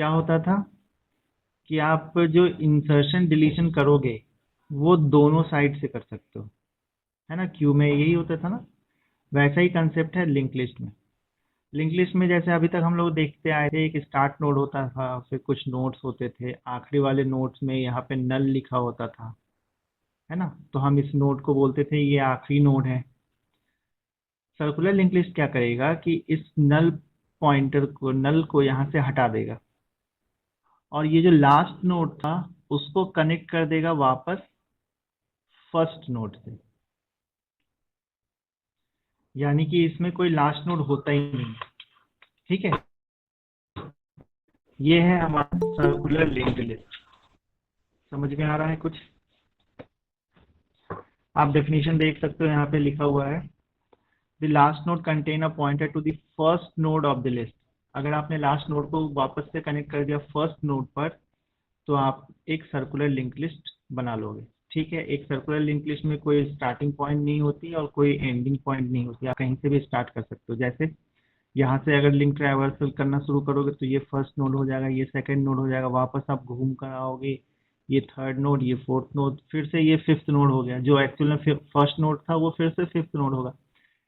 क्या होता था कि आप जो इंसर्शन डिलीशन करोगे वो दोनों साइड से कर सकते हो, है ना। क्यू में यही होता था ना। वैसा ही कंसेप्ट है लिंक लिस्ट में। लिंक लिस्ट में जैसे अभी तक हम लोग देखते आए थे, एक स्टार्ट नोड होता था, फिर कुछ नोड्स होते थे, आखिरी वाले नोड्स में यहाँ पे नल लिखा होता था, है ना। तो हम इस नोड को बोलते थे ये आखिरी नोड है। सर्कुलर लिंक लिस्ट क्या करेगा कि इस नल पॉइंटर को, नल को यहाँ से हटा देगा, और ये जो लास्ट नोड था उसको कनेक्ट कर देगा वापस फर्स्ट नोड से। यानी कि इसमें कोई लास्ट नोड होता ही नहीं, ठीक है। ये है हमारा सर्कुलर लिंक लिस्ट। समझ में आ रहा है कुछ? आप डेफिनेशन देख सकते हो, यहाँ पे लिखा हुआ है the last node contain a pointer to the first node of the list. अगर आपने लास्ट नोड को वापस से कनेक्ट कर दिया फर्स्ट नोड पर, तो आप एक सर्कुलर लिंक लिस्ट बना लोगे, ठीक है। एक सर्कुलर लिंक लिस्ट में कोई स्टार्टिंग पॉइंट नहीं होती और कोई एंडिंग पॉइंट नहीं होती, आप कहीं से भी स्टार्ट कर सकते हो। जैसे यहाँ से अगर लिंक ट्रैवर्सल करना शुरू करोगे तो ये फर्स्ट नोड हो जाएगा, ये सेकंड नोड हो जाएगा, वापस आप घूम कर आओगे, ये थर्ड नोड, ये फोर्थ नोड, फिर से ये फिफ्थ नोड हो गया। जो एक्चुअल में फर्स्ट नोड था वो फिर से फिफ्थ नोड होगा।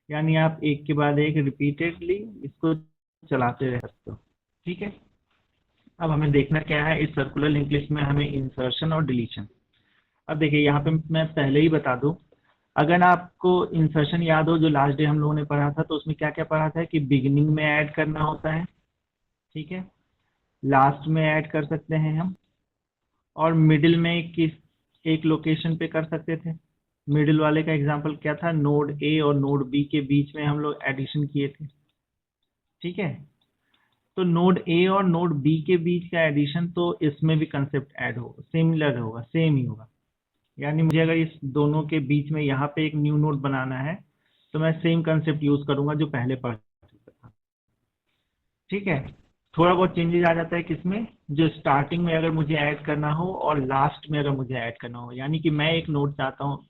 यानी आप एक के बाद एक रिपीटेडली इसको चलाते रह सकते हो, ठीक है। अब हमें देखना क्या है इस सर्कुलर लिंक लिस्ट में, हमें इंसर्शन और डिलीशन। अब देखिए यहाँ पे मैं पहले ही बता दूं, अगर आपको इंसर्शन याद हो जो लास्ट डे हम लोगों ने पढ़ा था, तो उसमें क्या क्या पढ़ा था कि बिगिनिंग में ऐड करना होता है, ठीक है, लास्ट में ऐड कर सकते हैं हम, और मिडिल में किस एक लोकेशन पे कर सकते थे। मिडिल वाले का एग्जांपल क्या था, नोड ए और नोड बी के बीच में हम लोग एडिशन किए थे, ठीक है। तो नोड ए और नोड बी के बीच का एडिशन तो इसमें भी कंसेप्ट ऐड होगा, सिमिलर होगा, सेम ही होगा। यानी मुझे अगर इस दोनों के बीच में यहाँ पे एक न्यू नोड बनाना है, तो मैं सेम कंसेप्ट यूज करूंगा जो पहले पढ़ चुका था, ठीक है। थोड़ा बहुत चेंजेस आ जाता है किसमें, जो स्टार्टिंग में अगर मुझे ऐड करना हो और लास्ट में अगर मुझे ऐड करना हो। यानी कि मैं एक नोड चाहता हूँ,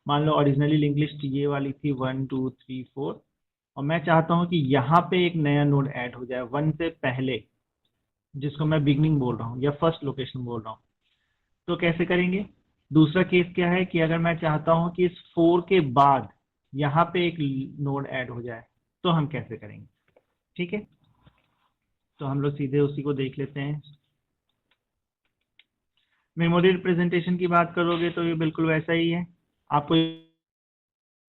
मान लो ओरिजिनली लिंक लिस्ट ये वाली थी 1 2 3 4, और मैं चाहता हूँ कि यहाँ पे एक नया नोड ऐड हो जाए 1 से पहले, जिसको मैं बिगनिंग बोल रहा हूँ या फर्स्ट लोकेशन बोल रहा हूँ। तो कैसे करेंगे? दूसरा केस क्या है कि अगर मैं चाहता हूं कि इस 4 के बाद यहाँ पे एक नोड ऐड हो जाए, तो हम कैसे करेंगे, ठीक है। तो हम लोग सीधे उसी को देख लेते हैं। मेमोरी रिप्रेजेंटेशन की बात करोगे तो ये बिल्कुल वैसा ही है। आपको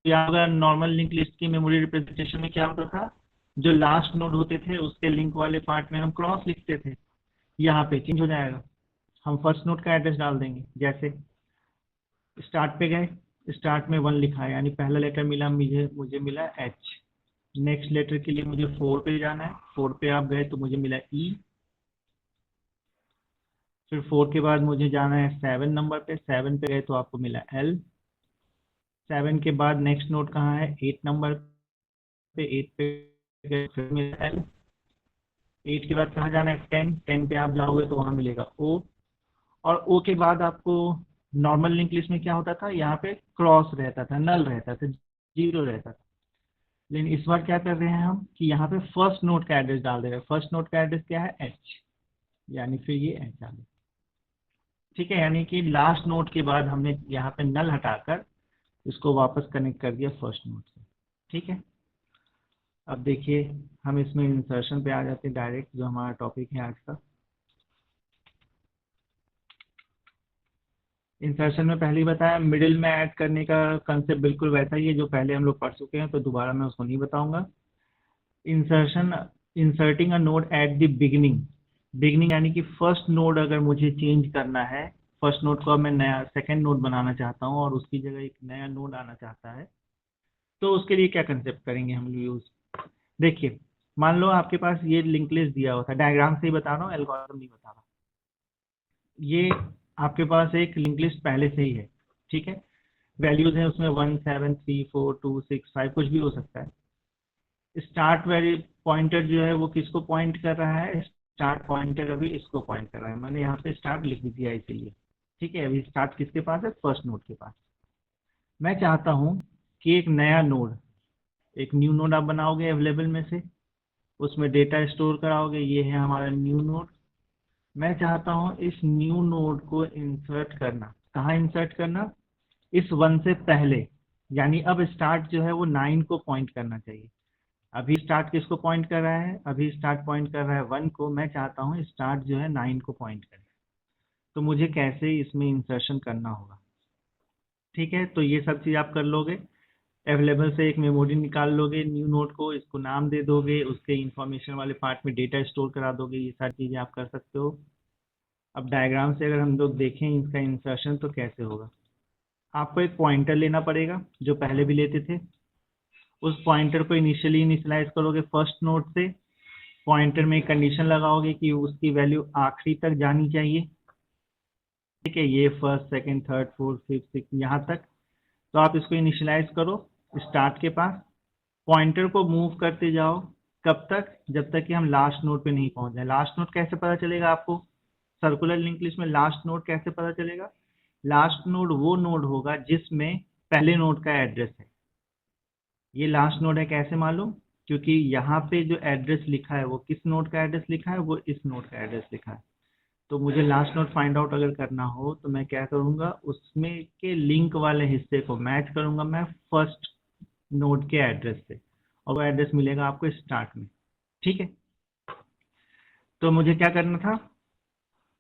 याद होगा नॉर्मल लिंक लिस्ट की मेमोरी रिप्रेजेंटेशन में क्या होता था, जो लास्ट नोड होते थे उसके लिंक वाले पार्ट में हम क्रॉस लिखते थे। यहाँ पे चेंज हो जाएगा, हम फर्स्ट नोड का एड्रेस डाल देंगे। जैसे स्टार्ट पे गए, स्टार्ट में 1 लिखा है, यानी पहला लेटर मिला, मुझे मिला एच। नेक्स्ट लेटर के लिए मुझे 4 पे जाना है, 4 पे आप गए तो मुझे मिला ई। फिर 4 के बाद मुझे जाना है 7 नंबर पे, 7 पे गए तो आपको मिला एल। 7 के बाद नेक्स्ट नोड कहाँ है, 8 नंबर पे, 8 पे गए फिर मिला एल। 8 के बाद कहाँ जाना है, 10, 10 पे आप जाओगे तो वहाँ मिलेगा ओ। और ओ के बाद आपको नॉर्मल लिंक लिस्ट में क्या होता था, यहाँ पे क्रॉस रहता था, नल रहता था, जीरो रहता था। लेकिन इस बार क्या कर रहे हैं हम कि यहाँ पे फर्स्ट नोड का एड्रेस डाल दे रहे हैं। फर्स्ट नोड का एड्रेस क्या है, एच, यानी फिर ये एच आ गया, ठीक है। यानी कि लास्ट नोड के बाद हमने यहाँ पे नल हटाकर इसको वापस कनेक्ट कर दिया फर्स्ट नोड से, ठीक है। अब देखिए हम इसमें इंसर्शन पे आ जाते हैं डायरेक्ट, जो हमारा टॉपिक है आज का। इंसर्शन में पहले ही बताया, मिडिल में ऐड करने का कंसेप्ट बिल्कुल वैसा ही है जो पहले हम लोग पढ़ चुके हैं, तो दोबारा मैं उसको नहीं बताऊंगा। Insertion, inserting a node at the beginning. Beginning यानी कि फर्स्ट नोड अगर मुझे चेंज करना है, फर्स्ट नोड को अब मैं नया सेकंड नोड बनाना चाहता हूँ और उसकी जगह एक नया नोड आना चाहता है, तो उसके लिए क्या कंसेप्ट करेंगे हम यूज। देखिए मान लो आपके पास ये लिंक लिस्ट दिया हुआ था, डायग्राम से ही बता रहा हूँ, एल्गोरिथम नहीं बता रहा। ये आपके पास एक लिंक लिस्ट पहले से ही है, ठीक है। वैल्यूज हैं उसमें 1 7 3 4 2 6 5, कुछ भी हो सकता है। स्टार्ट वैल्यू पॉइंटर जो है वो किसको पॉइंट कर रहा है, स्टार्ट पॉइंटर अभी इसको पॉइंट कर रहा है, मैंने यहाँ पे स्टार्ट लिख दिया इसीलिए, ठीक है। अभी स्टार्ट किसके पास है, फर्स्ट नोड के पास। मैं चाहता हूँ कि एक नया नोड, एक न्यू नोड आप बनाओगे अवेलेबल में से, उसमें डेटा स्टोर कराओगे, ये है हमारा न्यू नोड। मैं चाहता हूँ इस न्यू नोड को इंसर्ट करना। कहाँ इंसर्ट करना? इस 1 से पहले, यानी अब स्टार्ट जो है वो 9 को पॉइंट करना चाहिए। अभी स्टार्ट किसको पॉइंट कर रहा है? अभी स्टार्ट पॉइंट कर रहा है 1 को। मैं चाहता हूँ स्टार्ट जो है 9 को पॉइंट करे। तो मुझे कैसे इसमें इंसर्शन करना होगा? ठीक है, तो ये सब चीज़ आप कर लोगे। अवेलेबल से एक मेमोरी निकाल लोगे न्यू नोड को, इसको नाम दे दोगे, उसके इंफॉर्मेशन वाले पार्ट में डेटा स्टोर करा दोगे। ये सारी चीज़ें आप कर सकते हो। अब डायग्राम से अगर हम लोग देखें इसका इंसर्शन तो कैसे होगा, आपको एक पॉइंटर लेना पड़ेगा जो पहले भी लेते थे। उस पॉइंटर को इनिशियली इनिशियलाइज करोगे फर्स्ट नोड से। पॉइंटर में एक कंडीशन लगाओगे कि उसकी वैल्यू आखिरी तक जानी चाहिए। ठीक है, ये first second third fourth fifth six यहाँ तक। तो आप इसको इनिशियलाइज करो स्टार्ट के पास। पॉइंटर को मूव करते जाओ। कब तक? जब तक कि हम लास्ट नोड पे नहीं पहुंच जाए। लास्ट नोड कैसे पता चलेगा आपको? सर्कुलर लिंक लिस्ट में लास्ट नोड कैसे पता चलेगा? लास्ट नोड वो नोड होगा जिसमें पहले नोड का एड्रेस है। ये लास्ट नोड है, कैसे मालूम? क्योंकि यहाँ पे जो एड्रेस लिखा है वो किस नोड का एड्रेस लिखा है? वो इस नोड का एड्रेस लिखा है। तो मुझे लास्ट नोड फाइंड आउट अगर करना हो तो मैं क्या करूँगा, उसमें के लिंक वाले हिस्से को मैच करूँगा मैं फर्स्ट नोड के एड्रेस से, और वो एड्रेस मिलेगा आपको स्टार्ट में। ठीक है, तो मुझे क्या करना था,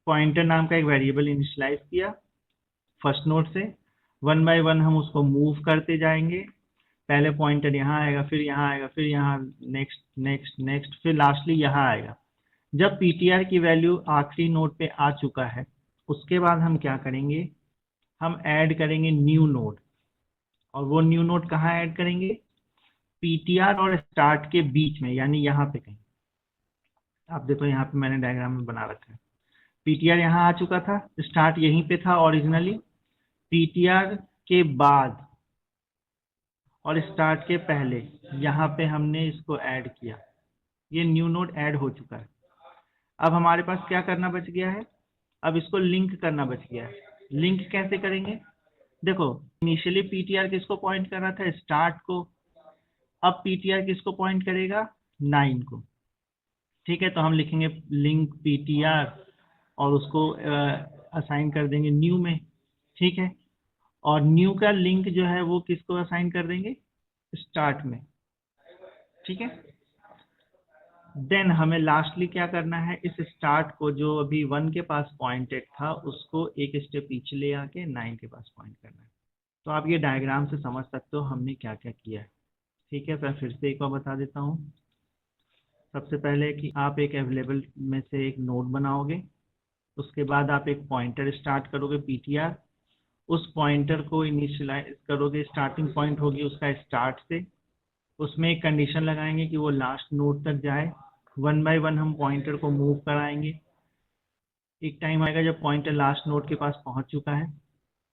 पॉइंटर नाम का एक वेरिएबल इनिशियलाइज किया फर्स्ट नोड से। 1 बाय 1 हम उसको मूव करते जाएंगे। पहले पॉइंटर यहाँ आएगा, फिर यहाँ आएगा, फिर यहाँ, नेक्स्ट नेक्स्ट नेक्स्ट, फिर लास्टली यहाँ आएगा। जब पीटीआर की वैल्यू आखिरी नोड पे आ चुका है, उसके बाद हम क्या करेंगे, हम ऐड करेंगे न्यू नोड। और वो न्यू नोड कहाँ ऐड करेंगे? पीटीआर और स्टार्ट के बीच में, यानी यहाँ पे कहीं। आप देखो यहाँ पे मैंने डायग्राम में बना रखा है। पीटीआर यहाँ आ चुका था, स्टार्ट यहीं पे था ओरिजिनली। पीटीआर के बाद और स्टार्ट के पहले यहाँ पे हमने इसको ऐड किया। ये न्यू नोड ऐड हो चुका है। अब हमारे पास क्या करना बच गया है? अब इसको लिंक करना बच गया है। लिंक कैसे करेंगे? देखो, इनिशियली पीटीआर किसको पॉइंट कर रहा था? स्टार्ट को। अब पीटीआर किसको पॉइंट करेगा? 9 को। ठीक है, तो हम लिखेंगे लिंक पीटीआर और उसको असाइन कर देंगे न्यू में। ठीक है, और न्यू का लिंक जो है वो किसको असाइन कर देंगे? स्टार्ट में। ठीक है, देन हमें लास्टली क्या करना है, इस स्टार्ट को जो अभी 1 के पास पॉइंटेड था उसको एक स्टेप पीछे ले आके 9 के पास पॉइंट करना है। तो आप ये डायग्राम से समझ सकते हो हमने क्या क्या किया है। ठीक है, मैं फिर से एक बार बता देता हूँ। सबसे पहले कि आप एक अवेलेबल में से एक नोड बनाओगे। उसके बाद आप एक पॉइंटर स्टार्ट करोगे पीटीआर। उस पॉइंटर को इनिशियलाइज करोगे, स्टार्टिंग पॉइंट होगी उसका स्टार्ट से। उसमें एक कंडीशन लगाएंगे कि वो लास्ट नोड तक जाए। 1 बाय 1 हम पॉइंटर को मूव कराएंगे। एक टाइम आएगा जब पॉइंटर लास्ट नोड के पास पहुंच चुका है।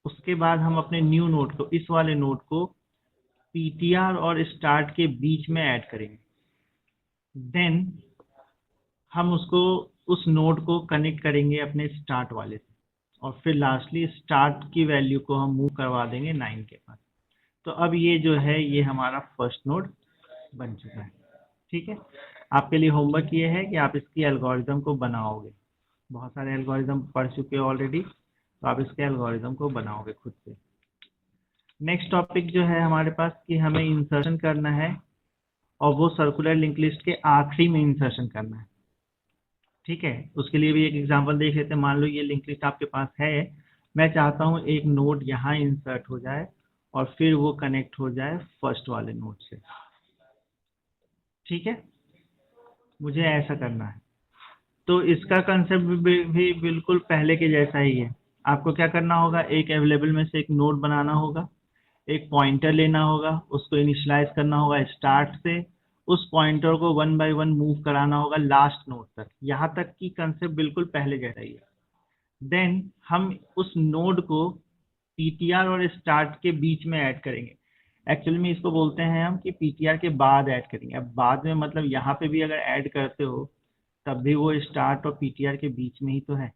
उसके बाद हम अपने न्यू नोड को, इस वाले नोड को पीटीआर और स्टार्ट के बीच में ऐड करेंगे। देन हम उसको, उस नोड को कनेक्ट करेंगे अपने स्टार्ट वाले से, और फिर लास्टली स्टार्ट की वैल्यू को हम मूव करवा देंगे 9 के पास। तो अब ये जो है ये हमारा फर्स्ट नोड बन चुका है। ठीक है, आपके लिए होमवर्क ये है कि आप इसकी एल्गोरिदम को बनाओगे। बहुत सारे एल्गोरिदम पढ़ चुके हो ऑलरेडी, तो आप इसके एल्गोरिदम को बनाओगे खुद से। नेक्स्ट टॉपिक जो है हमारे पास कि हमें इंसर्शन करना है, और वो सर्कुलर लिंक लिस्ट के आखिरी में इंसर्शन करना है। ठीक है, उसके लिए भी एक एग्जांपल देख लेते हैं। मान लो ये लिंक लिस्ट आपके पास है। मैं चाहता हूँ एक नोड यहाँ इंसर्ट हो जाए और फिर वो कनेक्ट हो जाए फर्स्ट वाले नोड से। ठीक है, मुझे ऐसा करना है। तो इसका कंसेप्ट भी बिल्कुल पहले के जैसा ही है। आपको क्या करना होगा, एक अवेलेबल में से एक नोड बनाना होगा, एक पॉइंटर लेना होगा, उसको इनिशियलाइज करना होगा स्टार्ट से। उस पॉइंटर को 1 बाय 1 मूव कराना होगा लास्ट नोड तक। यहाँ तक की कंसेप्ट बिल्कुल पहले जैसा ही है। देन हम उस नोड को पीटीआर और स्टार्ट के बीच में ऐड करेंगे। एक्चुअली में इसको बोलते हैं हम कि पीटीआर के बाद ऐड करेंगे। अब बाद में मतलब यहाँ पे भी अगर ऐड करते हो तब भी वो स्टार्ट और पीटीआर के बीच में ही तो है।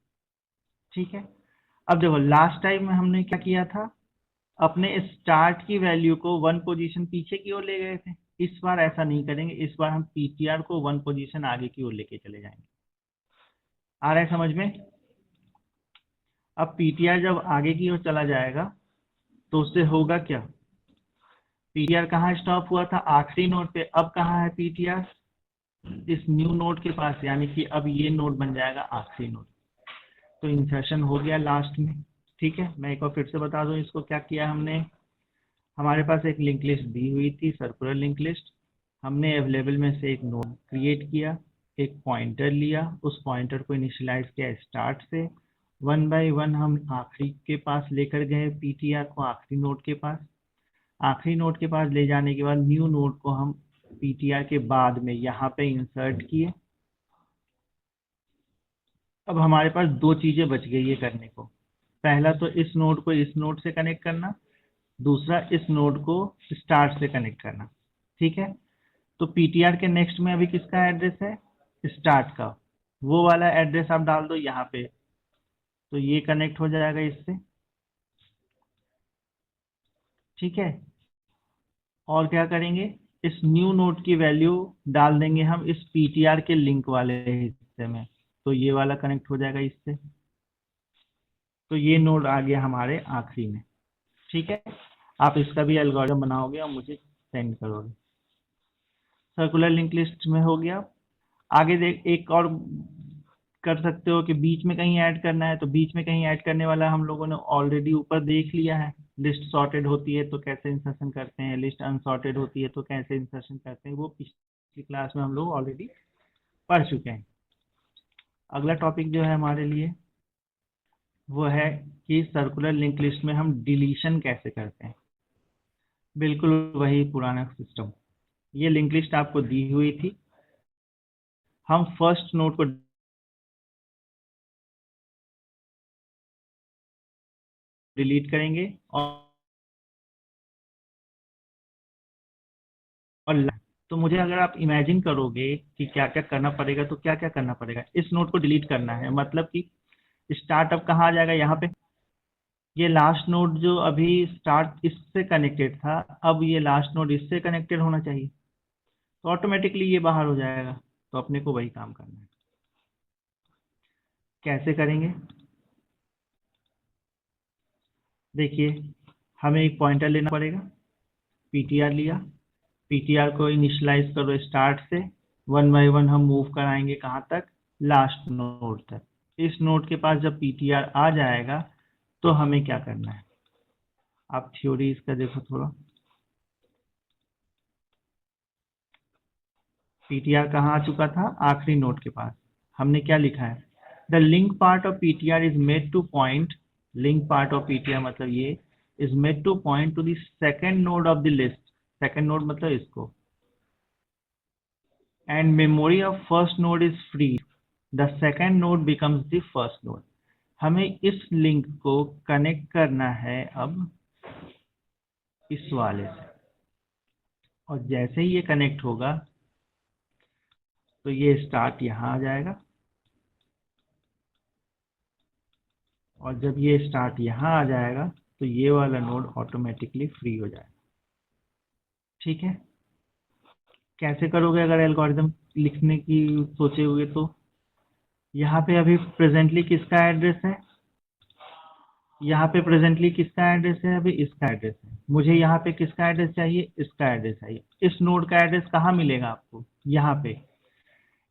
ठीक है, अब देखो लास्ट टाइम में हमने क्या किया था, अपने स्टार्ट की वैल्यू को 1 पोजीशन पीछे की ओर ले गए थे। इस बार ऐसा नहीं करेंगे, इस बार हम पीटीआर को 1 पोजीशन आगे की ओर लेके चले जाएंगे। आ रहा है समझ में? अब पीटीआर जब आगे की ओर चला जाएगा तो उससे होगा क्या? पीटीआर कहाँ स्टॉप हुआ था? आखिरी नोड पे। अब कहाँ है पीटीआर? इस न्यू नोड के पास, यानी कि अब ये नोड बन जाएगा आखिरी नोड। तो इंसर्शन हो गया लास्ट में। ठीक है, मैं एक बार फिर से बता दूं इसको क्या किया हमने। हमारे पास एक लिंक लिस्ट दी हुई थी, सर्कुलर लिंक लिस्ट। हमने अवेलेबल में से एक नोड क्रिएट किया, एक पॉइंटर लिया, उस पॉइंटर को इनिशियलाइज किया स्टार्ट से। वन बाय वन हम आखिरी के पास लेकर गए पीटीआर को, आखिरी नोड के पास। आखिरी नोड के पास ले जाने के बाद न्यू नोड को हम पीटीआर के बाद में यहाँ पे इंसर्ट किए। अब हमारे पास दो चीजें बच गई है करने को। पहला तो इस नोड को इस नोड से कनेक्ट करना, दूसरा इस नोड को स्टार्ट से कनेक्ट करना। ठीक है, तो पीटीआर के नेक्स्ट में अभी किसका एड्रेस है? स्टार्ट का। वो वाला एड्रेस आप डाल दो यहाँ पे, तो ये कनेक्ट हो जाएगा इससे। ठीक है, और क्या करेंगे? इस न्यू नोड की वैल्यू डाल देंगे हम इस पीटीआर के लिंक वाले हिस्से में, तो ये वाला कनेक्ट हो जाएगा इससे। तो ये नोड आ गया हमारे आखिरी में। ठीक है, आप इसका भी एल्गोरिथम बनाओगे और मुझे सेंड करोगे। सर्कुलर लिंक लिस्ट में हो गया। आगे देख, एक और कर सकते हो कि बीच में कहीं ऐड करना है, तो बीच में कहीं ऐड करने वाला हम लोगों ने ऑलरेडी ऊपर देख लिया है। लिस्ट सॉर्टेड होती है तो कैसे इंसर्शन करते हैं, लिस्ट अनसॉर्टेड होती है तो कैसे इंसर्शन करते हैं, वो पिछली क्लास में हम लोग ऑलरेडी पढ़ चुके हैं। अगला टॉपिक जो है हमारे लिए वो है कि सर्कुलर लिंक लिस्ट में हम डिलीशन कैसे करते हैं। बिल्कुल वही पुराना सिस्टम। ये लिंक लिस्ट आपको दी हुई थी, हम फर्स्ट नोड को डिलीट करेंगे और तो मुझे अगर आप इमेजिन करोगे कि क्या क्या करना पड़ेगा, तो क्या क्या करना पड़ेगा? इस नोड को डिलीट करना है, मतलब कि स्टार्ट अब कहाँ आ जाएगा? यहाँ पे। ये लास्ट नोड जो अभी स्टार्ट इससे कनेक्टेड था, अब ये लास्ट नोड इससे कनेक्टेड होना चाहिए, तो ऑटोमेटिकली ये बाहर हो जाएगा। तो अपने को वही काम करना है। कैसे करेंगे? देखिए, हमें एक पॉइंटर लेना पड़ेगा। पीटीआर लिया, पीटीआर को इनिशियलाइज करो स्टार्ट से। वन बाय वन हम मूव कराएंगे कहाँ तक? लास्ट नोड तक। इस नोड के पास जब पीटीआर आ जाएगा तो हमें क्या करना है? आप थ्योरी इसका देखो थोड़ा। पीटीआर कहाँ आ चुका था? आखिरी नोड के पास। हमने क्या लिखा है? The link part of PTR is made two point, link part of PTR मतलब ये, is made two point two the second node of the list. Second node मतलब इसको। And memory of first node is free, the second node becomes the first node. हमें इस link को connect करना है अब इस वाले से, और जैसे ही ये कनेक्ट होगा तो ये स्टार्ट यहाँ आ जाएगा, और जब ये स्टार्ट यहाँ आ जाएगा तो ये वाला नोड ऑटोमेटिकली फ्री हो जाएगा। ठीक है, कैसे करोगे अगर एल्गोरिथम लिखने की सोचे हुए? तो यहाँ पे अभी प्रेजेंटली किसका एड्रेस है? यहाँ पे प्रेजेंटली किसका एड्रेस है? अभी इसका एड्रेस है। मुझे यहाँ पे किसका एड्रेस चाहिए? इसका एड्रेस चाहिए। इस नोड का एड्रेस कहाँ मिलेगा आपको? यहाँ पे।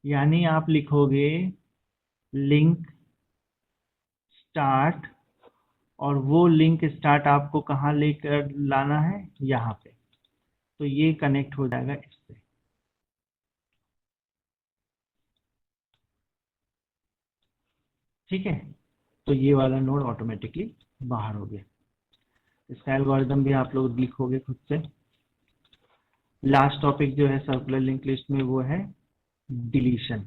यानी आप लिखोगे लिंक स्टार्ट, और वो लिंक स्टार्ट आपको कहाँ लेकर लाना है? यहाँ पे। तो ये कनेक्ट हो जाएगा इससे। ठीक है, तो ये वाला नोड ऑटोमेटिकली बाहर हो गया। इसका एल्गोरिथम भी आप लोग लिखोगे खुद से। लास्ट टॉपिक जो है सर्कुलर लिंक लिस्ट में वो है डिलीशन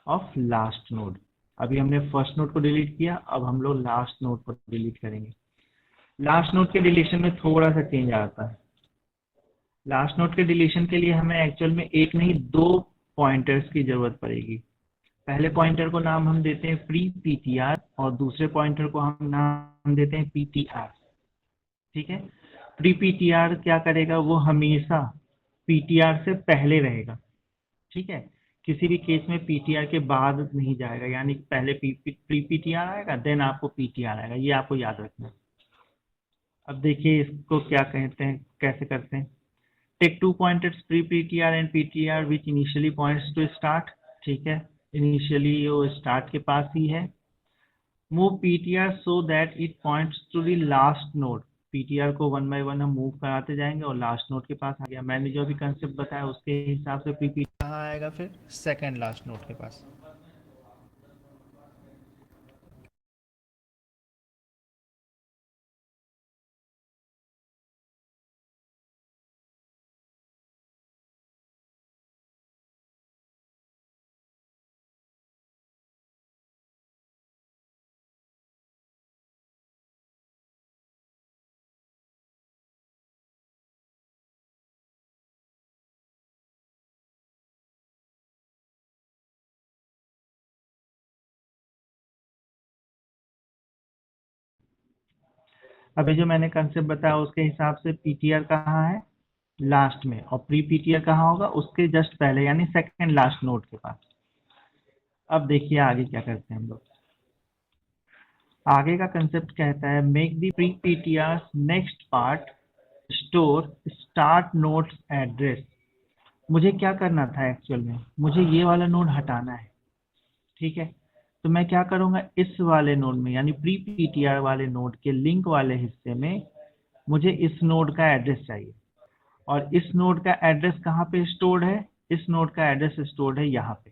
ऑफ लास्ट नोड। अभी हमने फर्स्ट नोड को डिलीट किया, अब हम लोग लास्ट नोड को डिलीट करेंगे। लास्ट नोड के डिलीशन में थोड़ा सा चेंज आता है। लास्ट नोड के डिलीशन के लिए हमें एक्चुअल में एक नहीं दो पॉइंटर्स की जरूरत पड़ेगी। पहले पॉइंटर को नाम हम देते हैं प्री पीटीआर, और दूसरे पॉइंटर को हम नाम देते हैं पीटीआर। ठीक है, प्री पीटीआर क्या करेगा? वो हमेशा पीटीआर से पहले रहेगा। ठीक है, किसी भी केस में पीटीआर के बाद नहीं जाएगा, यानी पहले प्री पीटीआर आएगा देन आपको पीटीआर आएगा, ये आपको याद रखना है। अब देखिए इसको क्या कहते हैं, कैसे करते हैं। Take 2 pointed pre PTR and PTR which initially points to start, ठीक है, इनिशियली वो स्टार्ट के पास ही है। Move PTR so that it points to the last node, PTR को वन बाय वन हम मूव कराते जाएंगे और लास्ट नोड के पास आ गया। मैंने जो भी कंसेप्ट बताया उसके हिसाब से प्री पीटीआर कहाँ आएगा, फिर सेकंड लास्ट नोड के पास। अभी जो मैंने कंसेप्ट बताया उसके हिसाब से पीटीआर कहाँ है, लास्ट में, और प्री पीटीआर कहाँ होगा, उसके जस्ट पहले, यानी सेकंड लास्ट नोड के पास। अब देखिए आगे क्या करते हैं हम लोग। आगे का कंसेप्ट कहता है make the pre PTR next part store start nodes address. मुझे क्या करना था एक्चुअल में, मुझे ये वाला नोड हटाना है, ठीक है। तो मैं क्या करूंगा, इस वाले नोड में यानी प्री पीटीआर वाले नोड के लिंक वाले हिस्से में मुझे इस नोड का एड्रेस चाहिए, और इस नोड का एड्रेस कहाँ पे स्टोर्ड है, इस नोड का एड्रेस स्टोर्ड है यहाँ पे।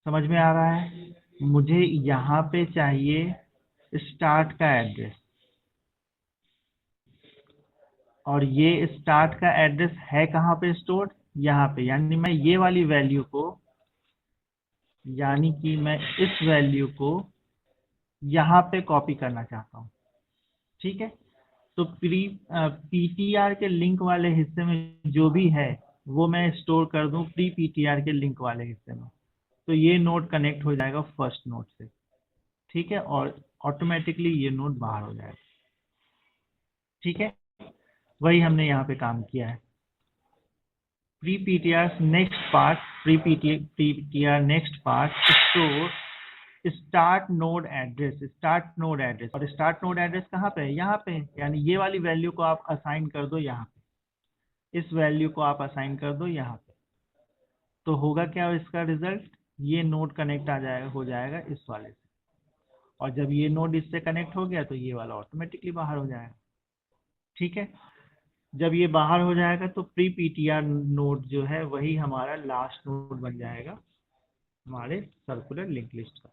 समझ में आ रहा है, मुझे यहाँ पे चाहिए स्टार्ट का एड्रेस, और ये स्टार्ट का एड्रेस है कहाँ पे स्टोर्ड, यहाँ पे। यानी मैं ये वाली वैल्यू को, यानी कि मैं इस वैल्यू को यहाँ पे कॉपी करना चाहता हूँ, ठीक है। तो पीटीआर के लिंक वाले हिस्से में जो भी है वो मैं स्टोर कर दूं प्री पीटीआर के लिंक वाले हिस्से में, तो ये नोड कनेक्ट हो जाएगा फर्स्ट नोड से, ठीक है, और ऑटोमेटिकली ये नोड बाहर हो जाएगा, ठीक है। वही हमने यहाँ पे काम किया है। Pre PTR next part, pre PTR next part store start node address, start node address, और स्टार्ट नोड एड्रेस कहाँ पे है, यहाँ पे है। यानी ये वाली वैल्यू को आप असाइन कर दो यहाँ पे, इस वैल्यू को आप असाइन कर दो यहाँ पे, तो होगा क्या इसका रिजल्ट, ये नोड कनेक्ट आ जाएगा, हो जाएगा इस वाले से, और जब ये नोड इससे कनेक्ट हो गया तो ये वाला ऑटोमेटिकली बाहर हो जाएगा, ठीक है। जब ये बाहर हो जाएगा तो प्री पीटीआर नोड जो है वही हमारा लास्ट नोड बन जाएगा हमारे सर्कुलर लिंक लिस्ट का।